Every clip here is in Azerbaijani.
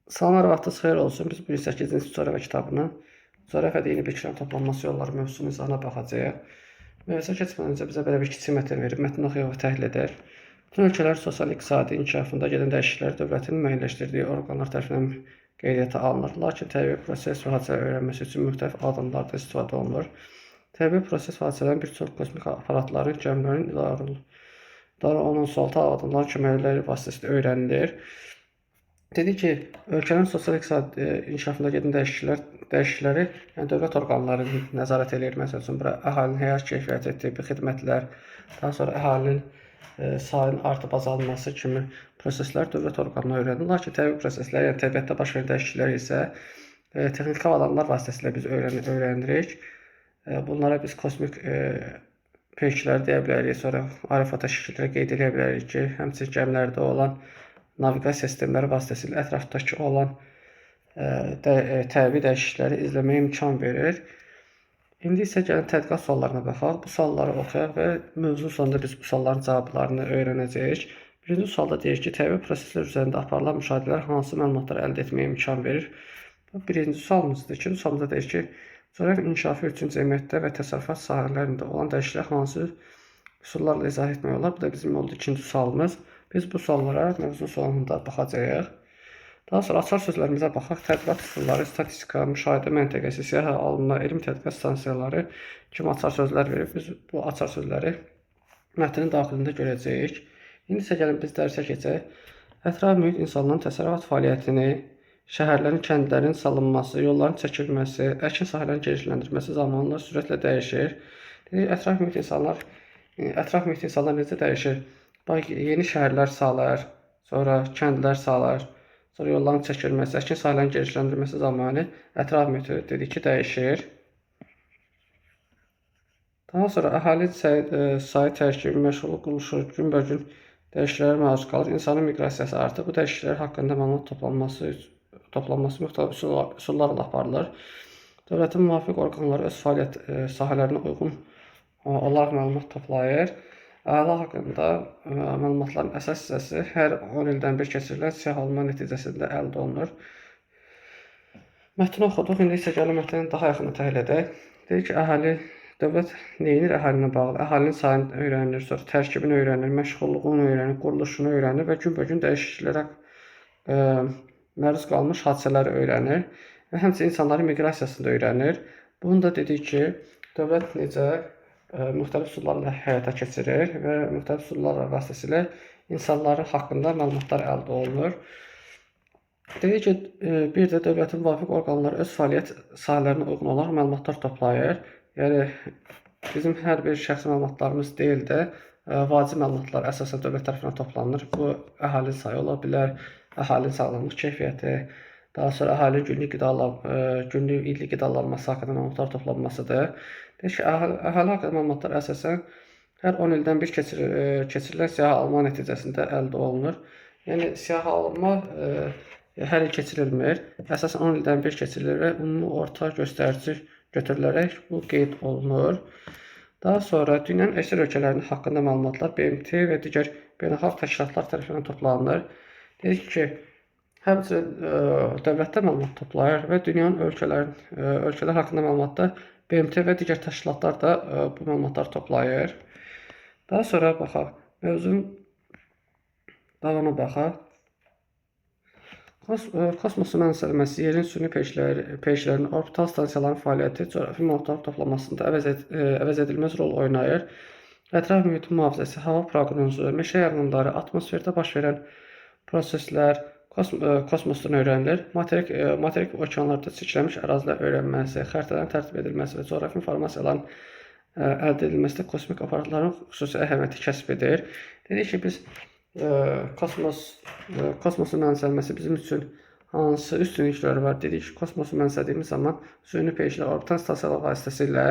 Salamlar, vaxtınız xeyir olsun. Biz bu 8-ci coğrafya kitabının coğrafiyada yeni bir kitab toplanması yolları mövzusunu izahına baxacağıq. Mövzuya keçmədən öncə bizə belə bir kiçik mətn verib, mətni oxuyaq və təhlil edək. Bütün ölkələrin sosial-iqtisadi inkişafında gedən dəyişikliklər dövlətin müəyyənləşdirdiyi orqanlar tərəfindən qeydiyyata alınır. Lakin təbii proses və hadisələri öyrənməsi üçün müxtəlif addımlardan istifadə olunur. Təbii proses və hadisələrin bir çox kosmik aparatların, gəmilərin idarə olunan sualtı addımlar köməkləri vasitəsilə öyrənilir. Dedi ki, ölkənin sosial-iqtisadi inkişafında gedən dəyişiklikləri, yəni dövlət orqanları nəzarət edir. Məsəl üçün, bura əhalinin həyat keyfiyyəti, tibbi xidmətlər, daha sonra əhalinin sayının artıb azalması kimi proseslər dövlət orqanları öyrənir. Lakin təbii proseslər, yəni təbiətdə baş verən dəyişikliklər isə texniki avadanlar vasitəsilə biz öyrənirik. Bunlara biz kosmik peyklər deyə bilərik, sonra aerofota şəkilləri qeyd edə bilərik ki, həmçinin gəmilərdə olan naviqasiya sistemləri vasitəsilə ətrafdakı olan təbii dəyişiklikləri izləməyə imkan verir. İndi isə gəlin tədqiqat suallarına baxaq. Bu sualları oxuyaq və mövzunun sonunda biz bu sualların cavablarını öyrənəcəyik. Birinci sualda deyir ki, təbii proseslər üzərində aparılan müşahidələr hansı məlumatları əldə etməyə imkan verir? Bu birinci sualımızdır. İkinci sualımızda deyir ki, coğrafiya inkişafı üçün cəmiyyətdə və təsərrüfat sahələrində olan dəyişikliklər hansı üsullarla izah etmək olar? Bu da bizim oldu ikinci sualımız. Biz bu suallara mövzunun sonunda baxacağıq. Daha sonra açar sözlərimizə baxaq. Tədqiqat üsulları, statistika, müşahidə məntəqəsi, siyahı alınma, elmi tədqiqat stansiyaları kimi açar sözlər verib. Biz bu açar sözləri mətnin daxilində görəcəyik. İndi isə gəlin biz dərsə keçək. Ətraf mühit insanların təsərrüfat fəaliyyətini, şəhərlərin, kəndlərin salınması, yolların çəkilməsi, əkin sahələrin genişləndirilməsi zamanla sürətlə dəyişir. Ətraf mühit insanlar necə dəyişir? Yeni şəhərlər salır, sonra kəndlər salır, sonra yolların çəkilməsi, əkin sahələrin genişləndirilməsi zamanı ətraf mühiti dedik ki, dəyişir. Daha sonra əhali sayı tərkibi, məşğulluq quruluşu günbəgün dəyişikliklərə məruz qalır. İnsanın miqrasiyası artır. Bu dəyişikliklər haqqında məlumat toplanması müxtəlif üsullarla aparılır. Dövlətin müvafiq orqanları öz fəaliyyət sahələrinə uyğun olaraq məlumat toplayır. Əhali haqqında məlumatların əsas hissəsi hər 10 ildən bir keçirilən siyahılma nəticəsində əldə olunur. Mətni oxuduq, indi isə gəlin mətnin daha yaxını təhlil edək. Deyir ki, dövlət neyinir əhalinin bağlı? Əhalinin sayını öyrənir, sonra tərkibini öyrənir, məşğulluğunu öyrənir, quruluşunu öyrənir və günbəgün dəyişikliklərə məruz qalmış hadisələri öyrənir və həmçinin insanların miqrasiyasını da öyrənir. Bunu da dedik ki, dövlət necə müxtəlif üsullarla həyata keçirir və müxtəlif üsullar vasitəsilə insanların haqqında məlumatlar əldə olunur. Dedik ki, bir də dövlətin müvafiq orqanları öz fəaliyyət sahələrinə uyğun olaraq məlumatlar toplayır. Yəni, bizim hər bir şəxsi məlumatlarımız deyil də, vacib məlumatlar əsasən dövlət tərəfindən toplanır. Bu, əhalinin sayı ola bilər, əhalinin sağlamlıq keyfiyyəti, daha sonra əhalinin günlük illik qidalanması haqqında məlumatlar toplanmasıdır. Deyir ki, əhali haqqında məlumatlar əsasən hər 10 ildən bir keçirilən siyahı alma nəticəsində əldə olunur. Yəni, siyahı alma hər il keçirilmir. Əsasən 10 ildən bir keçirilir və ümumi orta göstərici götürülərək bu qeyd olunur. Daha sonra dünyanın əksər ölkələrinin haqqında məlumatlar BMT və digər beynəlxalq təşkilatlar tərəfindən toplanır. Dedik ki, həmçinin dövlətdə məlumat toplayır və dünyanın ölkələr haqqında məlumatda BMT və digər təşkilatlar da bu məlumatları toplayır. Daha sonra baxaq, mövzunun davamına baxaq. Kosmosun mənimsənilməsi, yerin süni peyklərinin, orbital stansiyaların fəaliyyəti coğrafi məlumatların toplanmasında əvəz edilməz rol oynayır. Ətraf mühitin mühafizəsi, hava proqnozu, meşə yanğınları, atmosferdə baş verən proseslər kosmosdan öyrənilir. Materik okeanlarda çəkilmiş ərazilər öyrənməsi, xəritələrin tərtib edilməsi və coğrafi informasiyaların əldə edilməsində kosmik aparatların xüsusi əhəmiyyəti kəsb edir. Dedik ki, biz kosmosun mənimsənilməsi bizim üçün hansı üstünlükləri var? Dedik ki, kosmosu mənimsədiyimiz zaman süni peyklər, orbital stansiyalar vasitəsilə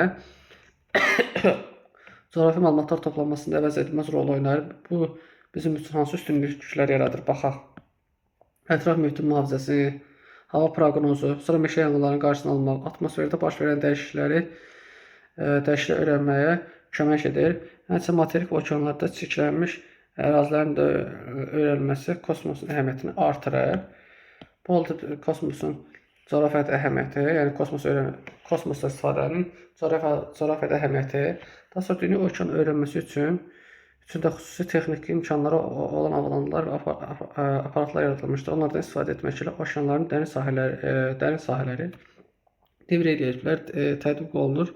coğrafi məlumatlar toplanmasında əvəz edilməz rol oynayır. Bu, bizim üçün hansı üstünlüklər yaradır? Baxaq. Ətraf mühitin mühafizəsi, hava proqnozu, sonra meşə yanğınlarının qarşısını almaq, atmosferdə baş verən dəyişiklikləri öyrənməyə kömək edir. Həmçinin materik okeanlarda çəkilmiş ərazilərin də öyrənilməsi kosmosun əhəmiyyətini artırır. Bolted kosmosun coğrafiyat əhəmiyyəti, yəni kosmosda istifadənin coğrafiyat əhəmiyyəti, daha sonra dünya okean öyrənməsi üçün də xüsusi texniki imkanları olan avadanlıqlar və aparatlar yaradılmışdır. Onlardan istifadə etməklə okeanların dərin sahələri devr relyeflər tətbiq olunur.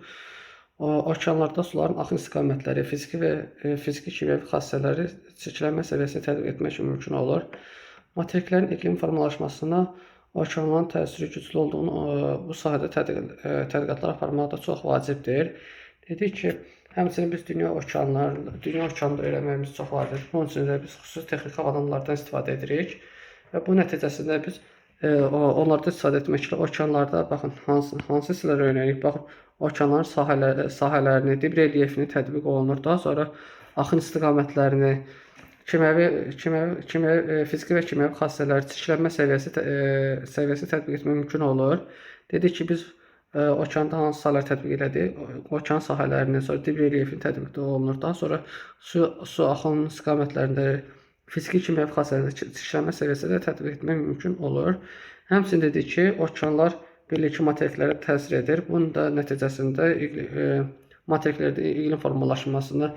Okeanlarda suların axın istiqamətləri, fiziki kimyəvi xassələri çirklənmə səviyyəsini tətbiq etmək mümkün olur. Materiklərin iqlim formalaşmasına okeanların təsiri güclü olduğunu bu sahədə tədqiqatlar aparmaq da çox vacibdir. Dedik ki, həmçinin biz dünya okeanında öyrənməyimiz çox vacibdir. Bunun üçün də biz xüsusi texniki avadanlıqlardan istifadə edirik və bu nəticəsində biz onlardan istifadə etməklə okeanlarda baxın hansı hissələri öyrənirik. Baxın, okeanların sahələrini, dib relyefini tətbiq olunur. Daha sonra axın istiqamətlərini, fiziki və kimyəvi xassələri, çirklənmə səviyyəsi tətbiq etmək mümkün olur. Dedik ki, biz okeanda hansı sahələr tətbiq elədik? Okean sahələrini, sonra dib relyefini tətbiq olunur. Daha sonra su axın istiqamətlərində fiziki kimyəvi xassələri, çirklənmə səviyyəsi də tətbiq etmək mümkün olur. Həmçinin dedik ki, okeanlar birlikdə materiklərə təsir edir. Bunun da nəticəsində materiklərdə iqlim formalaşmasına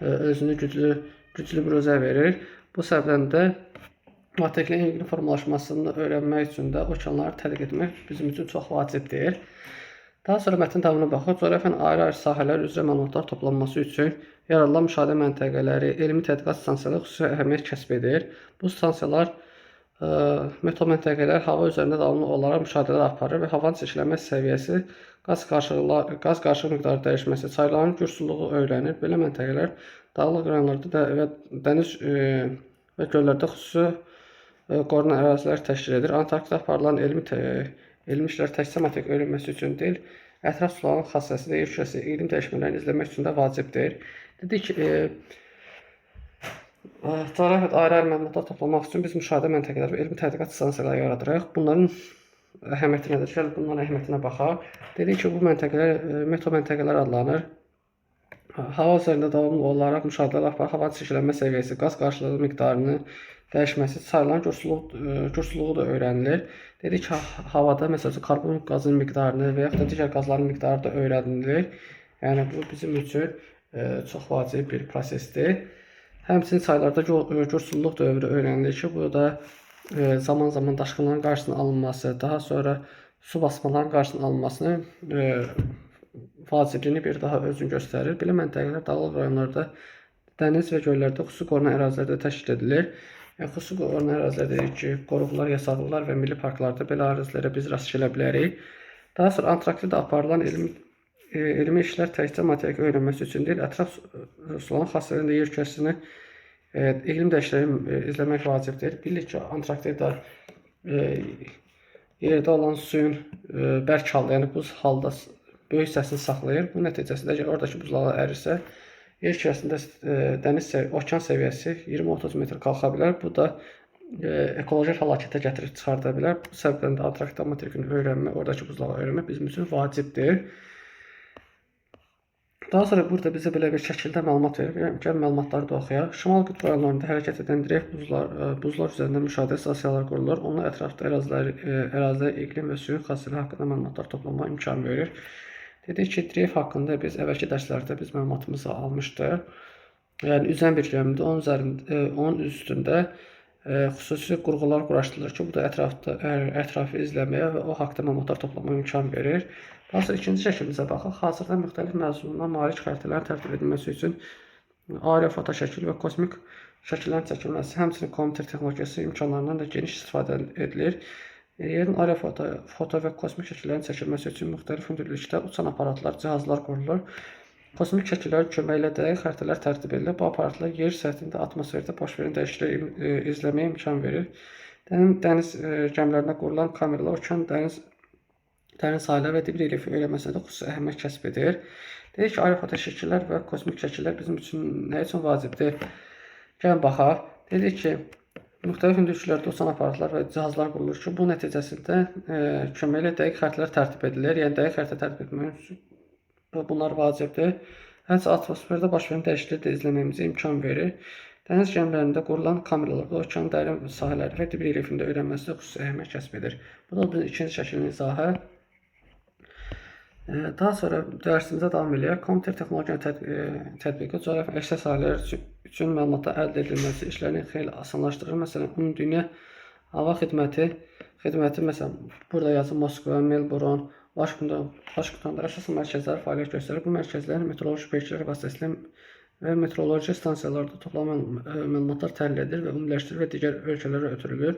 özünü güclü bir özə verir. Bu səbəbdən də materiklərin iqlim formalaşmasını öyrənmək üçün də okeanları tədqiq etmək bizim üçün çox vacibdir. Daha sonra mətn davamına baxaq. Coğrafiyanın ayrı-ayrı sahələr üzrə məlumatlar toplanması üçün yaradılan müşahidə məntəqələri, elmi tədqiqat stansiyaları xüsusi əhəmiyyət kəsb edir. Bu stansiyalar meteoməntəqələr hava üzərində davamlı olaraq müşahidələr aparır və havanın çirklənmə səviyyəsi, qaz qarışıq miqdarı dəyişməsi, çayların güclülüyü öyrənir. Belə məntəqələr dağlıq rayonlarda və dəniz və göllərdə xüsusi qorunan ərazilər təşkil edir. Antarktida aparılan elmi işlər təkcə materik öyrənməsi üçün deyil, ətraf suların xassəsi, yer kürəsi, iqlim dəyişmələrini izləmək üçün də vacibdir. Dedik ki, coğrafiyada ayrı-ayrı məlumatlar toplamaq üçün biz müşahidə məntəqələri və elmi tədqiqat stansiyaları yaradırıq. Bunların əhəmiyyəti nədir? Gəlin bunların əhəmiyyətinə baxaq. Dedik ki, bu məntəqələr meteoməntəqələr adlanır. Hava üzərində davamlı olaraq müşahidələr aparır. Havanın çirklənmə səviyyəsi, qaz qarşılığı miqdarını dəyişməsi, çayların güclülüyü də öyrənilir. Dedik ki, havada məsələn karbon qazının miqdarını və yaxud da digər qazların miqdarı da öyrənilir. Yəni bu bizim üçün çox vacib bir prosesdir. Həmçinin çaylarda güclülük dövrü öyrənilir ki, bu da zaman-zaman daşqınların qarşısının alınması, daha sonra su basmaların qarşısının alınmasını vacibliyini bir daha özünü göstərir. Belə məntəqələr dağlıq rayonlarda, dəniz və göllərdə xüsusi qorunan ərazilərdə təşkil edilir. Xüsusi qorunan ərazilər dedik ki, qoruqlar, yasaqlıqlar və milli parklarda belə ərazilərə biz rast gələ bilərik. Daha sonra Antarktidada aparılan elmi işlər təkcə materik öyrənməsi üçün deyil, ətraf suların xassələrində yer kürəsini, iqlim dəyişikliklərini izləmək vacibdir. Bilirik ki, Antarktida yerdə olan suyun bərk halda, yəni buz halda böyük hissəsini saxlayır. Bu nəticəsində əgər oradakı buzlağı ərirsə, yer kürəsində okean səviyyəsi 20-30 metr qalxa bilər. Bu da ekoloji fəlakətə gətirib çıxarda bilər. Bu səbəbdən də Antarktida materikini öyrənmək, oradakı buzlağı öyrənmək bizim üçün vacibdir. Daha sonra burada bizə belə bir şəkildə məlumat verir. Gəlin məlumatları da oxuyaq. Şimal qütb rayonlarında hərəkət edən direk buzlar üzərində müşahidə stansiyaları qurulur. Onun ətrafda ərazidə iqlim və suyun xassələri haqqında məlumatlar toplamağa imkan verir. Dedik ki, direk haqqında biz əvvəlki dərslərdə biz məlumatımızı almışdıq. Yəni üzən bir gəmidə onun üstündə xüsusi qurğular quraşdırılır ki, bu da ətrafı izləməyə və o haqqda məlumatlar toplamağa imkan verir. Daha sonra ikinci şəklimizə baxaq. Hazırda müxtəlif məzmununa malik xəritələrin tərtib edilməsi üçün aerofoto şəkil və kosmik şəkillərin çəkilməsi, həmçinin kompüter texnologiyası imkanlarından da geniş istifadə edilir. Yerin aerofoto və kosmik şəkillərin çəkilməsi üçün müxtəlif hündürlükdə uçan aparatlar, cihazlar qurulur. Kosmik şəkillərin köməyi ilə dəqiq xəritələr tərtib edilir. Bu aparatlar yer səthində, atmosferdə baş verən dəyişiklikləri izləməyə imkan verir. Dəniz gəmilərinə qurulan kameralar okean dərin sahələr və dib relyefi öyrənməsinə də xüsusi əhəmiyyət kəsb edir. Dedik ki, aerofoto şəkillər və kosmik şəkillər bizim üçün nə üçün vacibdir? Gəlin baxaq. Dedik ki, müxtəlif hündürlüklərdə uçan aparatlar və cihazlar qurulur ki, bu nəticəsində köməyi ilə dəqiq xəritələr tərtib edilir. Yəni dəqiq xəritə tərtib etmək üçün bunlar vacibdir. Həmçinin atmosferdə baş verən dəyişiklikləri də izləməyimizə imkan verir. Dəniz gəmilərində qurulan kameralarda okeanın dərin sahələri və dib relyefində öyrənməsi xüsusi əhəmiyyət kəsb edir. Bu da bizim ikinci şəklin izahı. Daha sonra dərsimizə davam edək. Kompüter texnologiyanın tətbiqi coğrafi əksər sahələr üçün məlumatlar əldə edilməsi işlərini xeyli asanlaşdırır. Məsələn, Ümumdünya Hava Xidməti məsələn, burada yazın Moskva, Melbourne, Vaşinqtonda əsas mərkəzləri fəaliyyət göstərir. Bu mərkəzlərin meteoroloji peyklər vasitəsilə və meteoroloji stansiyalarda toplanan məlumatlar təhlil edilir və ümumiləşdirilir və digər ölkələrə ötürülür.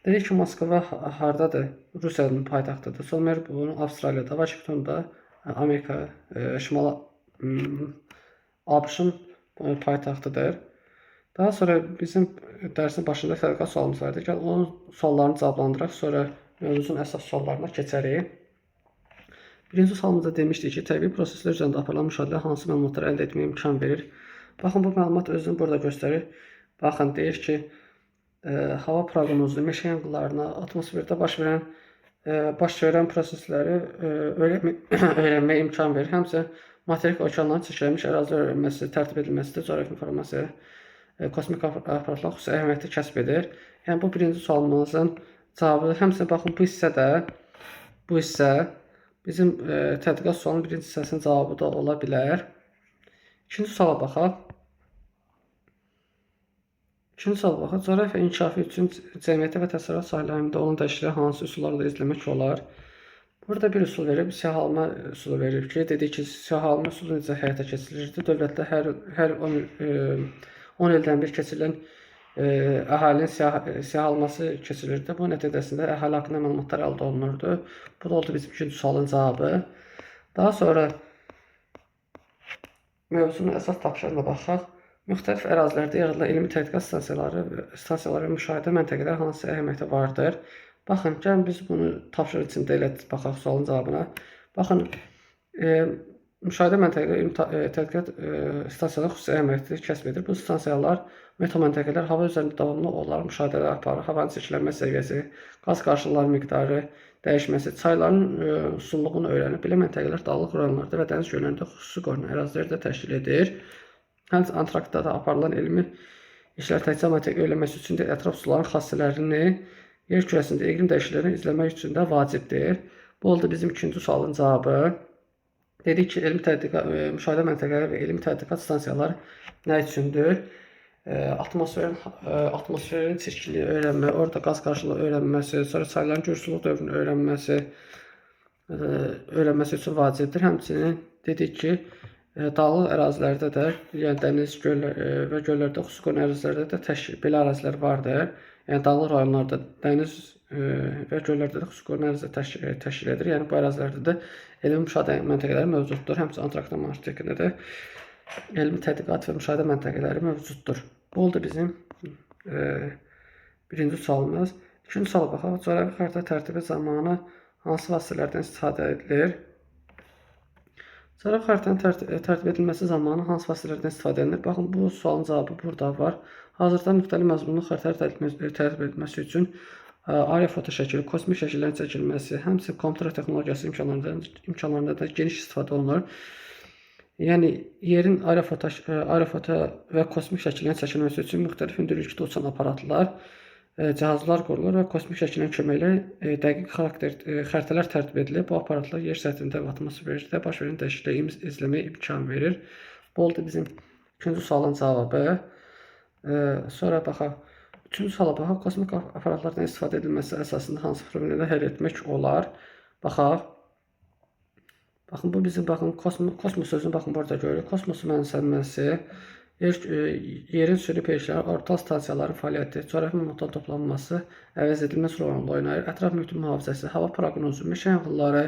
Dedik ki, Moskva hardadır? Rusiyanın paytaxtıdır. Sonra Melbourne Avstraliyada, Vaşinqtonda Amerika, Şimali ABŞ-ın paytaxtıdır. Daha sonra bizim dərsin başında tədqiqat sualımız vardı. Gəl onun suallarını cavablandıraq, sonra mövzunun əsas suallarına keçərik. Birinci sualımızda demişdik ki, təbii proseslər üzərində aparılan müşahidələr hansı məlumatları əldə etməyə imkan verir? Baxın, bu məlumat özünü burada göstərir. Baxın, deyir ki, hava proqnozu, meşə yanğınlarına, atmosferdə baş verən prosesləri öyrənməyə imkan verir. Həmçinin materik okeanların çəkilmiş ərazi öyrənməsi, tərtib edilməsidir, coğrafi informasiya, kosmik aparatlar xüsusi əhəmiyyəti kəsb edir. Yəni, bu birinci sualımızın cavabıdır. Həmçinin, baxın, bu hissə bizim tədqiqat sualının birinci hissəsinin cavabı da ola bilər. İkinci suala baxaq. Coğrafiya inkişafı üçün cəmiyyətə və təsərrüfat sahələrində olan dəyişiklikləri hansı üsullarla izləmək olar? Burada bir üsul verib, siyahılma üsulu verib ki, dedik ki, siyahılma üsulu necə həyata keçirilirdi? Dövlətdə hər 10 ildən bir keçirilən əhalinin siyahılması keçirilirdi. Bu nəticəsində əhali haqqında məlumatlar əldə olunurdu. Bu da oldu bizim ikinci sualın cavabı. Daha sonra mövzunun əsas tapşırığına baxaq. Müxtəlif ərazilərdə yaradılan elmi tədqiqat stansiyaları və müşahidə məntəqələri hansı əhəmiyyəti vardır? Baxın, gəlin biz bunu tapşırıq içində elə baxaq sualın cavabına. Baxın, müşahidə məntəqələri tədqiqat stansiyaları xüsusi əhəmiyyəti kəsb edir. Bu stansiyalar metaməntəqələr hava üzərində davamlı olaraq müşahidələr aparır. Havanın çirklənmə səviyyəsi, qaz qarşılıqları miqdarı dəyişməsi, çayların sunluğunu öyrənir. Belə məntəqələr dağlıq rayonlarda və dəniz göllərində xüsusi qorunan əraziləri də təşkil edir. Həmçinin Antarktikada aparılan elmi işlər təkcə məntəqə öyrənməsi üçün də ətraf suların xassələrini yer kürəsində iqlim dəyişikliklərini izləmək üçün də vacibdir. Bu oldu bizim ikinci sualın cavabı. Dedik ki, müşahidə məntəqələri və elmi tədqiqat stansiyaları nə üçündür? Atmosferin çirkliyi öyrənmə, orada qaz qarşılığı öyrənməsi, sonra çayların güclülük dövrünü öyrənməsi üçün vacibdir. Həmçinin dedik ki, dağlıq ərazilərdə də, yəni dəniz, və göllərdə, xüsusi qorunan ərazilərdə də belə ərazilər vardır. Yəni dağlıq rayonlarda, dəniz və göllərdə də xüsusi qorunan ərazilər təşkil edir. Yəni bu ərazilərdə də elmi müşahidə məntəqələri mövcuddur. Həmçinin Antarktida mühəndisliğində də elmi tədqiqat və müşahidə məntəqələri mövcuddur. Bu oldu bizim birinci sualımız. İkinci suala baxaq. Coğrafi xəritə tərtibi zamanı hansı vasitələrdən istifadə edilir? Coğrafi xəritənin tərtib edilməsi zamanı hansı vasitələrdən istifadə edilir? Baxın, bu sualın cavabı burada var. Hazırda müxtəlif məzmunlu xəritələr tərtib edilməsi üçün aerofoto şəkili, kosmik şəkillərin çəkilməsi, həmçinin kompüter texnologiyası imkanlarında da geniş istifadə olunur. Yəni, yerin aerofoto və kosmik şəkillərin çəkilməsi üçün müxtəlif hündürlükdə uçan aparatlar, cihazlar qurulur və kosmik şəkillərin köməyi ilə dəqiq xəritələr tərtib edilir. Bu aparatlar yer səthində və atmosferdə baş verən dəyişiklikləri izləməyə imkan verir. Bu oldu bizim ikinci sualın cavabı. Sonra baxaq. Üçüncü suala baxaq. Kosmik aparatlardan istifadə edilməsi əsasında hansı problemləri həll etmək olar? Baxaq. Baxın, bu bizim kosmos sözünü baxın burada görürük. Kosmosun mənimsənməsi, yerin sürü peykləri, ortal stansiyaların fəaliyyəti, coğrafi məlumatların toplanması, əvəz edilməz rolunu oynayır. Ətraf mühitin mühafizəsi, hava proqnozu, meşə yanğınları,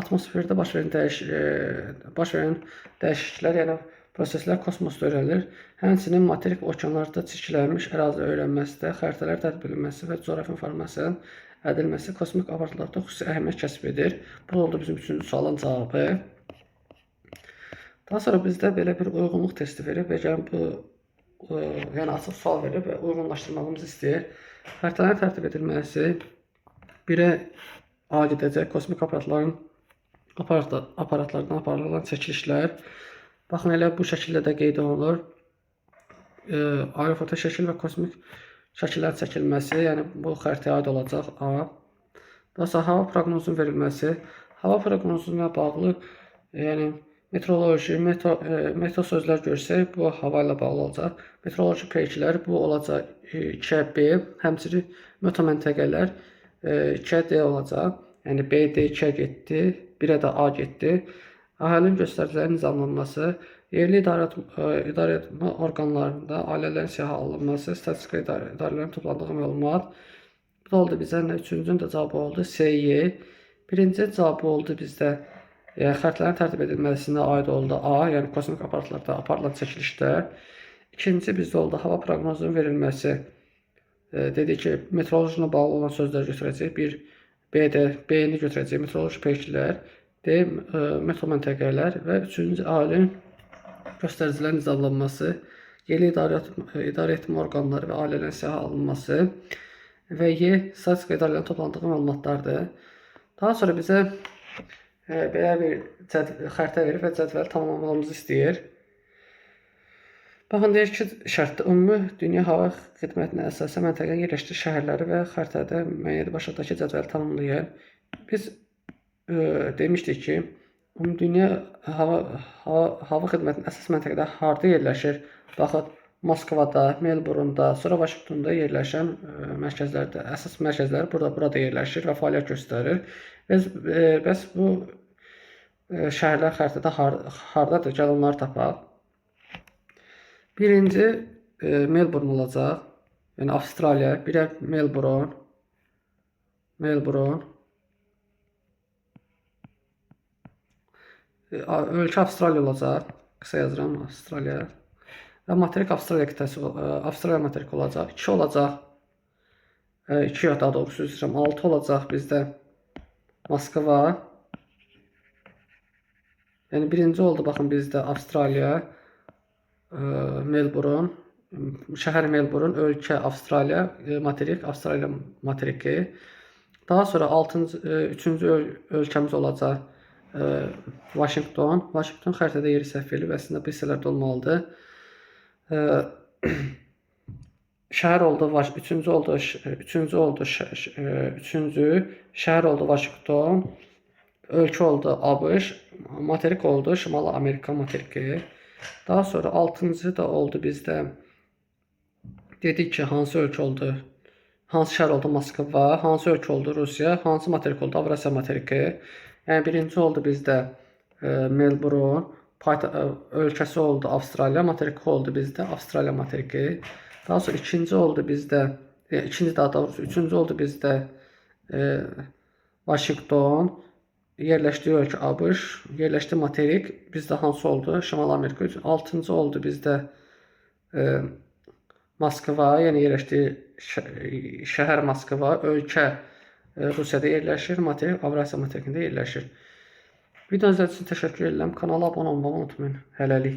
atmosferdə baş verən dəyişikliklər, yəni proseslər kosmosda öyrənilir. Həmçinin materik okeanlarda çirklənmiş ərazi öyrənməsidə, xəritələr tərtib edilməsi və coğrafi informasiyanın edilməsi kosmik aparatlarda xüsusi əhəmiyyət kəsb edir. Bu oldu bizim üçüncü sualın cavabı. Daha sonra bizdə belə bir uyğunluq testi verib və yəni açıq sual verib və uyğunlaşdırmağımızı istəyir. Xəritələrin tərtib edilməsi 1-ə A gedəcək kosmik aparatlardan aparılan çəkilişlər. Baxın, elə bu şəkildə də qeyd olunur. aerofoto şəkil və kosmik şəkillər çəkilməsi, yəni bu xəritəyə aid olacaq A. Daha sonra hava proqnozunun verilməsi. Hava proqnozuna bağlı, yəni meteoroloji, meteo sözlər görsək, bu hava ilə bağlı olacaq. Meteoroloji peyklər bu olacaq 2B, həmçinin meteo məntəqələr 2D olacaq. Yəni B-də 2-ə getdi, 1-ə də A getdi. Əhalinin göstəricilərinin nizamlanması, yerli idarəetmə orqanlarında ailələrin siyahı alınması, statistika idarələrinin toplandığı məlumat. Bu da oldu bizə nə? Üçüncünün də cavabı oldu C-Y. Birinci cavabı oldu bizdə xəritələrin tərtib edilməsinə aid oldu A, yəni kosmik aparatlarda aparılan çəkilişlər. İkinci bizdə oldu hava proqnozunun verilməsi. Dedi ki, meteoroloji ilə bağlı olan sözlər götürəcək. Bir B-də B-ni götürəcək meteoroloji peyklər, D meteo məntəqələr və üçüncü əlin göstəricilərin nizamlanması, yerli idarəetmə orqanları və ailələrin siyahı alınması və Y statistika idarələrinin toplandığı məlumatlardır. Daha sonra bizə belə bir xəritə verib və cədvəli tamamlamamızı istəyir. Baxın, deyir ki, şərtdə ümumi dünya hava xidmətinə əsasən məntəqənin yerləşdiyi şəhərləri və xəritədə müəyyən başlıqdakı cədvəli tamamlayın. Biz demişdik ki, dünya hava xidmətinin əsas məntəqədə harda yerləşir? Baxın, Moskvada, Melbourne'da, sonra Vaşinqtonda yerləşən mərkəzlərdə, əsas mərkəzləri burada yerləşir və fəaliyyət göstərir. Bəs bu şəhərlər xəritədə hardadır? Gəl onları tapaq. Birinci Melbourne olacaq, yəni Avstraliya, birə Melbourne. Ölkə Avstraliya olacaq, qısa yazıram Avstraliya. Və materik Avstraliya qitəsi, Avstraliya materiki olacaq. 2 olacaq, 2 yox, daha doğrusu üzr istəyirəm, 6 olacaq bizdə Moskva. Yəni birinci oldu, baxın bizdə Avstraliya, Melbourne, şəhər Melbourne, ölkə Avstraliya, materik Avstraliya materiki. Daha sonra 3-cü ölkəmiz olacaq Vaşinqton. Vaşinqton xəritədə yeri səhv edilib, əslində bu hissələrdə olmalıdır. Şəhər oldu, üçüncü şəhər oldu Vaşinqton, ölkə oldu ABŞ, materik oldu Şimali Amerika materiki. Daha sonra 6-cı da oldu bizdə, dedik ki, hansı ölkə oldu, hansı şəhər oldu Moskva, hansı ölkə oldu Rusiya, hansı materik oldu Avrasiya materiki. Yəni birinci oldu bizdə Melbourne, ölkəsi oldu Avstraliya, materiki oldu bizdə Avstraliya materiki. Daha sonra üçüncü oldu bizdə Vaşinqton, yerləşdiyi ölkə ABŞ, yerləşdiyi materik bizdə hansı oldu? Şimali Amerika. 6-cı oldu bizdə Moskva, yəni yerləşdiyi şəhər Moskva, ölkə Rusiyada yerləşir, materik Avrasiya materikində yerləşir. Video izlədiyiniz üçün təşəkkür edirəm. Kanala abunə olmağı unutmayın. Hələlik.